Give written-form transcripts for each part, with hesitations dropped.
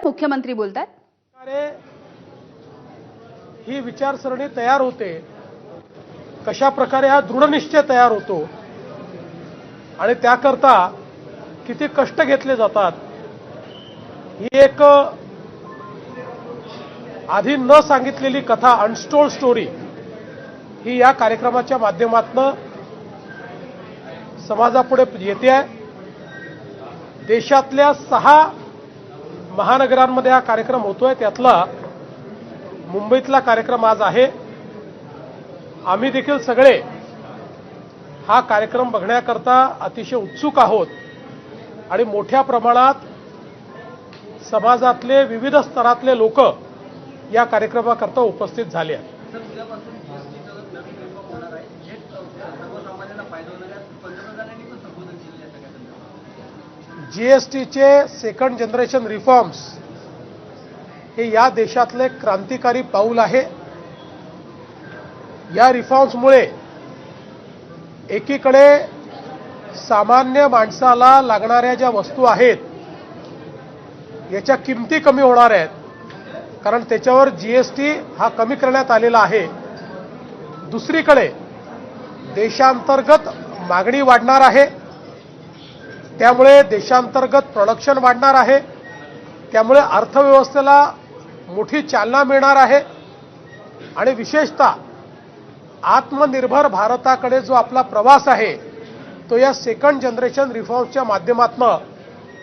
मुख्यमंत्री बोलतायत. अरे ही विचारसरणी तयार होते, कशा प्रकारे हा दृढनिश्चय तयार होतो आणि त्याकरता किती कष्ट घेतले जातात, ही एक आधी न सांगितलेली कथा, अनटोल्ड स्टोरी, ही या कार्यक्रमाच्या माध्यमातून समाजापुढे येते आहे. देशातल्या 6 महानगरांमध्ये हा कार्यक्रम होतोय, त्यातला मुंबईतला कार्यक्रम आज आहे. आम्ही देखील सगळे हा कार्यक्रम बघण्याकरता अतिशय उत्सुक आहोत आणि मोठ्या प्रमाणात समाजातले विविध स्तरातले लोक या कार्यक्रमाकरता उपस्थित झाले आहेत. जीएसटीचे सेकंड जनरेशन रिफॉर्म्स हे या देशातले क्रांतिकारी पाऊल आहे. या रिफॉर्म्समुळे एकीकडे सामान्य माणसाला लागणाऱ्या ज्या वस्तू आहेत याच्या किमती कमी होणार आहेत, कारण त्याच्यावर जीएसटी हा कमी करण्यात आलेला आहे. दुसरीकडे देशांतर्गत मागणी वाढणार आहे, त्यामुळे देशांतर्गत प्रोडक्शन वाढणार आहे, त्यामुळे अर्थव्यवस्थेला मोठी चालना मिळणार आहे आणि विशेषतः आत्मनिर्भर भारताकडे जो आपला प्रवास आहे तो या सेकंड जनरेशन रिफॉर्म्सच्या माध्यमातून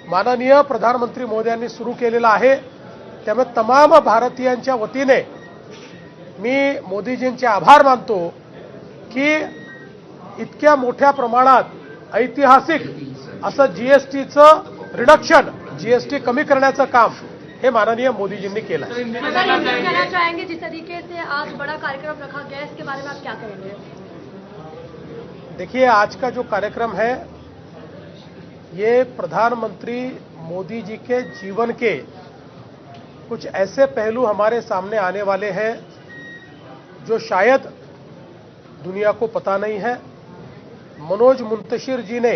माननीय प्रधानमंत्री मोदयांनी सुरू केलेला आहे. त्यामुळे तमाम भारतीयांच्या वतीने मी मोदीजींचे आभार मानतो की इतक्या मोठ्या प्रमाणात ऐतिहासिक असं जीएसटीचं रिडक्शन, जीएसटी कमी करण्याचं काम हे माननीय मोदीजींनी केलं. कहना चाहेंगे जिस तरीके से आज बड़ा कार्यक्रम रखा गया, इसके बारे में आप क्या कहेंगे? देखिए, आज का जो कार्यक्रम है ये प्रधानमंत्री मोदी जी के जीवन के कुछ ऐसे पहलू हमारे सामने आने वाले हैं जो शायद दुनिया को पता नहीं है. मनोज मुंतशिर जी ने